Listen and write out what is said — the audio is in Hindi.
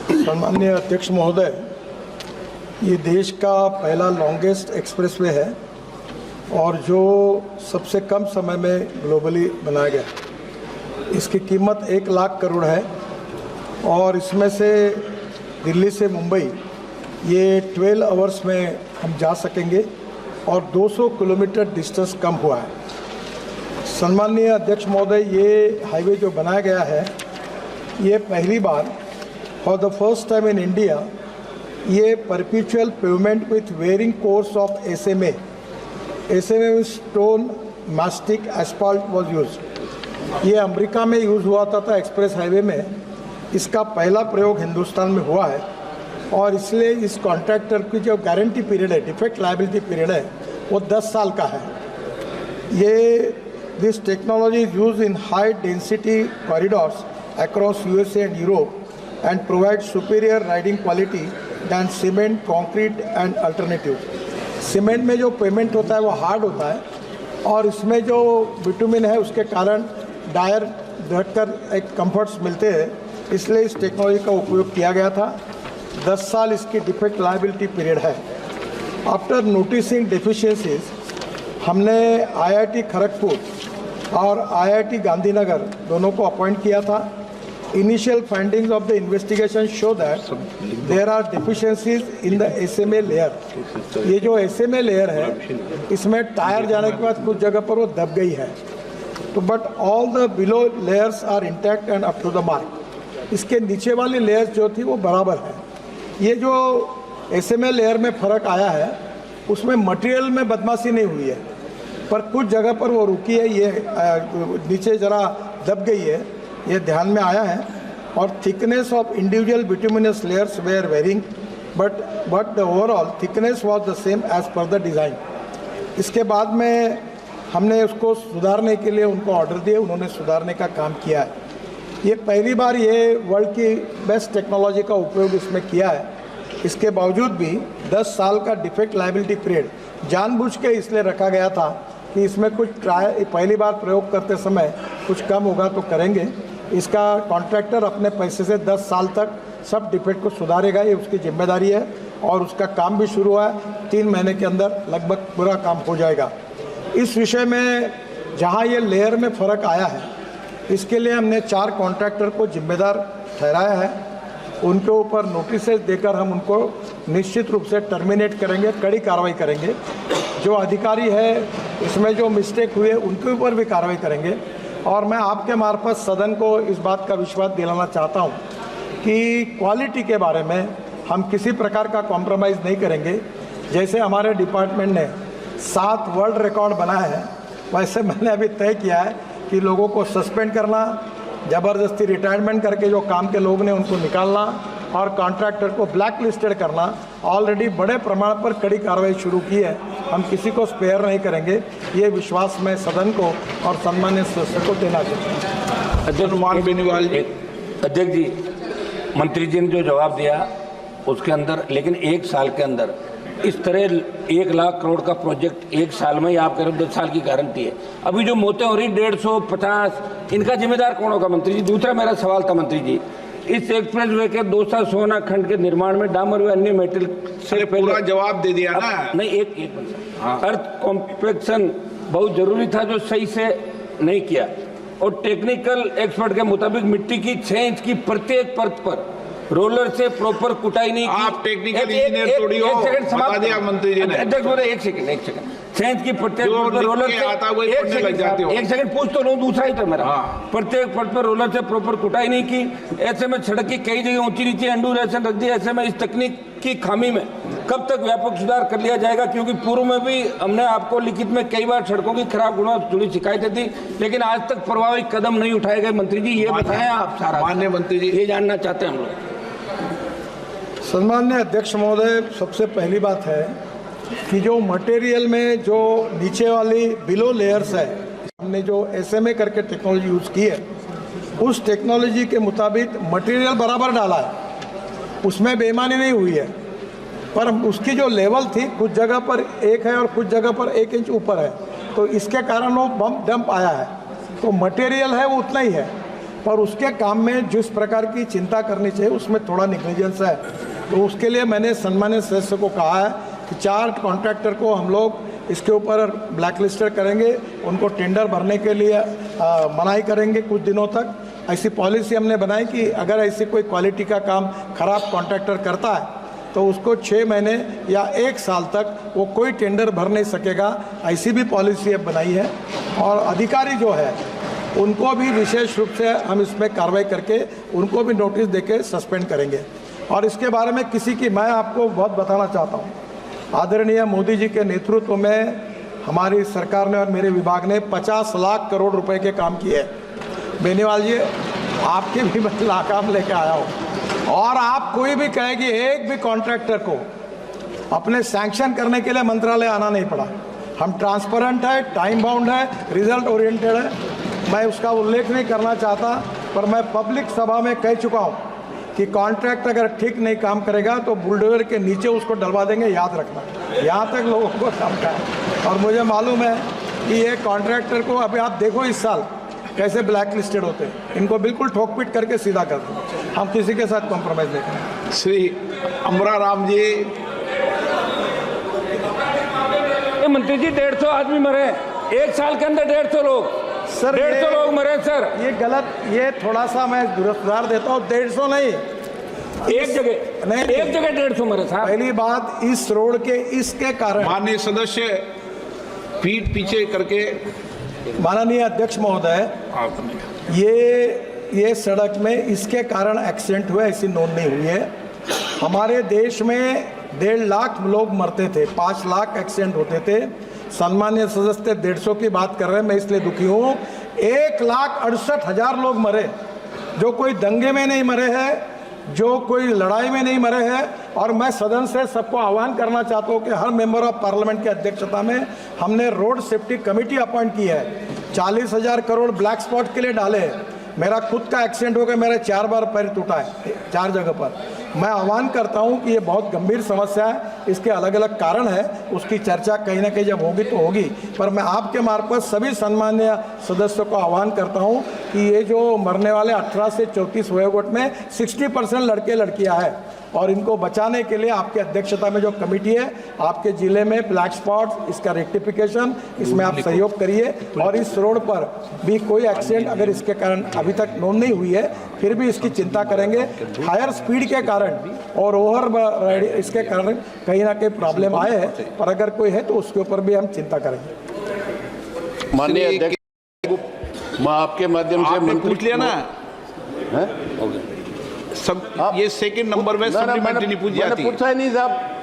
सम्माननीय अध्यक्ष महोदय, ये देश का पहला लॉन्गेस्ट एक्सप्रेसवे है और जो सबसे कम समय में ग्लोबली बनाया गया। इसकी कीमत 1 लाख करोड़ है और इसमें से दिल्ली से मुंबई ये 12 आवर्स में हम जा सकेंगे और 200 किलोमीटर डिस्टेंस कम हुआ है। सम्माननीय अध्यक्ष महोदय, ये हाईवे जो बनाया गया है ये पहली बार for the first time in India ये perpetual pavement with wearing course of SMA में stone mastic asphalt was use. ये अमेरिका में यूज़ हुआ था एक्सप्रेस हाईवे में। इसका पहला प्रयोग हिंदुस्तान में हुआ है और इसलिए इस कॉन्ट्रैक्टर की जो गारंटी पीरियड है, डिफेक्ट लायबिलिटी पीरियड है, वो 10 साल का है। ये this technology is use in high density corridors across USA and Europe and provide superior riding quality than cement, concrete and alternative। Cement में जो पेमेंट होता है वो हार्ड होता है और इसमें जो बिटुमिन है उसके कारण टायर ढककर एक कंफर्ट्स मिलते हैं, इसलिए इस टेक्नोलॉजी का उपयोग किया गया था। 10 साल इसकी डिफेक्ट लायबिलिटी पीरियड है। आफ्टर नोटिसिंग डेफिशिएंसीज हमने IIT खड़गपुर और IIT गांधीनगर दोनों को अपॉइंट किया था। Initial findings of the investigation show that there are deficiencies in the SMA layer। ये जो SMA layer है इसमें टायर जाने के बाद कुछ जगह पर वो दब गई है, तो but all the below layers are intact and up to the mark. इसके नीचे वाली लेयर्स जो थी वो बराबर है। ये जो SMA लेयर में फ़र्क आया है उसमें मटेरियल में बदमाशी नहीं हुई है, पर कुछ जगह पर वो रुकी है, ये नीचे ज़रा दब गई है, ये ध्यान में आया है। और thickness of individual bituminous layers were varying but the overall thickness was the same as per the design. इसके बाद में हमने उसको सुधारने के लिए उनको ऑर्डर दिए, उन्होंने सुधारने का काम किया है। ये पहली बार ये वर्ल्ड की बेस्ट टेक्नोलॉजी का उपयोग इसमें किया है। इसके बावजूद भी 10 साल का डिफेक्ट लायबिलिटी पीरियड जानबूझ के इसलिए रखा गया था कि इसमें कुछ पहली बार प्रयोग करते समय कुछ कम होगा तो करेंगे। इसका कॉन्ट्रैक्टर अपने पैसे से 10 साल तक सब डिफेक्ट को सुधारेगा, ये उसकी जिम्मेदारी है और उसका काम भी शुरू हुआ है। 3 महीने के अंदर लगभग पूरा काम हो जाएगा। इस विषय में जहां ये लेयर में फ़र्क आया है इसके लिए हमने 4 कॉन्ट्रैक्टर को जिम्मेदार ठहराया है। उनके ऊपर नोटिस देकर हम उनको निश्चित रूप से टर्मिनेट करेंगे, कड़ी कार्रवाई करेंगे। जो अधिकारी है इसमें जो मिस्टेक हुई है उनके ऊपर भी कार्रवाई करेंगे। और मैं आपके मार्फत सदन को इस बात का विश्वास दिलाना चाहता हूं कि क्वालिटी के बारे में हम किसी प्रकार का कॉम्प्रोमाइज़ नहीं करेंगे। जैसे हमारे डिपार्टमेंट ने 7 वर्ल्ड रिकॉर्ड बनाए हैं, वैसे मैंने अभी तय किया है कि लोगों को सस्पेंड करना, ज़बरदस्ती रिटायरमेंट करके जो काम के लोग ने उनको निकालना और कॉन्ट्रैक्टर को ब्लैक लिस्टेड करना। ऑलरेडी बड़े प्रमाण पर कड़ी कार्रवाई शुरू की है, हम किसी को स्पेयर नहीं करेंगे। ये विश्वास मैं सदन को और सम्मानित सदस्य को देना चाहता हूँ। अध्यक्ष बेनीवाल जी। अध्यक्ष जी, मंत्री जी ने जो जवाब दिया उसके अंदर, लेकिन 1 साल के अंदर इस तरह 1 लाख करोड़ का प्रोजेक्ट 1 साल में ही आप कह रहे हो 10 साल की गारंटी है। अभी जो मौतें हो रही 150, 50, इनका जिम्मेदार कौन होगा मंत्री जी? दूसरा मेरा सवाल था मंत्री जी, इस एक्सप्रेस वे के 200 सोना खंड के निर्माण में डामर व अन्य मेटल से पूरा जवाब दे दिया ना। नहीं, एक अर्थ कॉम्पैक्शन बहुत जरूरी था जो सही से नहीं किया। और टेक्निकल एक्सपर्ट के मुताबिक मिट्टी की 6 इंच की प्रत्येक परत पर रोलर से प्रॉपर कुटाई नहीं की। आप टेक्निकल इंजीनियर थोड़ी हो, बता दिया मंत्री जी ने। अध्यक्ष बोले एक सेकंड 6 इंच की प्रत्येक परत पर रोलर से, एक सेकंड पूछ तो लूं, दूसरा ही तो मेरा। प्रत्येक परत पर रोलर से प्रॉपर कुटाई नहीं की। ऐसे में सड़क की कई जगह ऊंची नीची एंडूरेशन रख दी। ऐसे में इस तकनीक की खामी में कब तक व्यापक सुधार कर लिया जाएगा? क्योंकि पूर्व में भी हमने आपको लिखित में कई बार सड़कों की खराब गुणवत्ता जुड़ी शिकायतें दी, लेकिन आज तक प्रभावी कदम नहीं उठाए गए। मंत्री जी ये बताएं आप सारा। माननीय मंत्री जी, ये जानना चाहते हैं हम लोग। सम्माननीय अध्यक्ष महोदय, सबसे पहली बात है कि जो मटेरियल में जो नीचे वाली बिलो लेयर्स है, हमने जो SMA करके टेक्नोलॉजी यूज़ की है उस टेक्नोलॉजी के मुताबिक मटेरियल बराबर डाला है, उसमें बेईमानी नहीं हुई है। पर उसकी जो लेवल थी कुछ जगह पर 1 है और कुछ जगह पर 1 इंच ऊपर है, तो इसके कारण वो बम डंप आया है। तो मटेरियल है वो उतना ही है, पर उसके काम में जिस प्रकार की चिंता करनी चाहिए उसमें थोड़ा निग्लिजेंस है। तो उसके लिए मैंने सम्मानित सदस्य को कहा है कि 4 कॉन्ट्रैक्टर को हम लोग इसके ऊपर ब्लैक लिस्टेड करेंगे, उनको टेंडर भरने के लिए मनाही करेंगे कुछ दिनों तक। ऐसी पॉलिसी हमने बनाई कि अगर ऐसी कोई क्वालिटी का काम खराब कॉन्ट्रैक्टर करता है तो उसको 6 महीने या 1 साल तक वो कोई टेंडर भर नहीं सकेगा, ऐसी भी पॉलिसी अब बनाई है। और अधिकारी जो है उनको भी विशेष रूप से हम इसमें कार्रवाई करके उनको भी नोटिस देके सस्पेंड करेंगे। और इसके बारे में किसी की, मैं आपको बहुत बताना चाहता हूँ, आदरणीय मोदी जी के नेतृत्व में हमारी सरकार ने और मेरे विभाग ने 50 लाख करोड़ रुपए के काम किए। बेनीवाल जी, आपके भी मैं नाकाम लेके आया हूँ। और आप कोई भी कहेगी, एक भी कॉन्ट्रैक्टर को अपने सैंक्शन करने के लिए मंत्रालय आना नहीं पड़ा। हम ट्रांसपेरेंट है, टाइम बाउंड है, रिजल्ट ओरिएंटेड है। मैं उसका उल्लेख नहीं करना चाहता, पर मैं पब्लिक सभा में कह चुका हूँ कि कॉन्ट्रैक्ट अगर ठीक नहीं काम करेगा तो बुलडोजर के नीचे उसको डलवा देंगे, याद रखना। यहाँ तक लोगों को समझा है। और मुझे मालूम है कि ये कॉन्ट्रैक्टर को अभी आप देखो इस साल कैसे ब्लैक लिस्टेड होते हैं, इनको बिल्कुल ठोक पीट करके सीधा कर दें। हम किसी के साथ कॉम्प्रोमाइज़ नहीं करेंगे। श्री अमरा राम जी, मंत्री जी 150 आदमी मरे 1 साल के अंदर, 150 लोग सर, 150 लोग मरे सर। ये गलत, ये थोड़ा सा मैं सुधार देता हूँ, 150 नहीं, एक जगह नहीं, एक जगह 150 मरे साहब। पहली बात, इस रोड के इसके कारण, माननीय सदस्य पीठ पीछे करके, माननीय अध्यक्ष महोदय, ये सड़क में इसके कारण एक्सीडेंट हुए, ऐसी नोंद नहीं हुई है। हमारे देश में 1.5 लाख लोग मरते थे, 5 लाख एक्सीडेंट होते थे। सम्मान्य सदस्य 150 की बात कर रहे हैं, मैं इसलिए दुखी हूँ। 1,68,000 लोग मरे, जो कोई दंगे में नहीं मरे हैं, जो कोई लड़ाई में नहीं मरे हैं। और मैं सदन से सबको आह्वान करना चाहता हूँ कि हर मेंबर ऑफ पार्लियामेंट की अध्यक्षता में हमने रोड सेफ्टी कमेटी अपॉइंट की है। 40,000 करोड़ ब्लैक स्पॉट के लिए डाले। मेरा खुद का एक्सीडेंट हो गया, मेरा 4 बार पैर टूटा है 4 जगह पर। मैं आह्वान करता हूं कि ये बहुत गंभीर समस्या है, इसके अलग अलग कारण है, उसकी चर्चा कहीं ना कहीं जब होगी तो होगी। पर मैं आपके मार्फत सभी सम्मान्य सदस्यों को आह्वान करता हूं कि ये जो मरने वाले 18 से 34 वयोगट में 60% लड़के लड़कियां हैं, और इनको बचाने के लिए आपकी अध्यक्षता में जो कमेटी है, आपके जिले में ब्लैक स्पॉट, इसका रेक्टिफिकेशन, इसमें आप सहयोग करिए। और इस रोड पर भी कोई एक्सीडेंट अगर इसके कारण अभी तक नोंद नहीं हुई है, फिर भी इसकी चिंता करेंगे। हायर स्पीड के कारण और ओवर इसके कारण कहीं ना कहीं प्रॉब्लम आए हैं, पर अगर कोई है तो उसके ऊपर भी हम चिंता करेंगे। माननीय अध्यक्ष, मैं आपके माध्यम से आपने पूछ लिया ना, हैं? सब ये सेकंड नंबर में सप्लीमेंट्री नहीं पूछ जाती। पूछा ही नहीं साहब।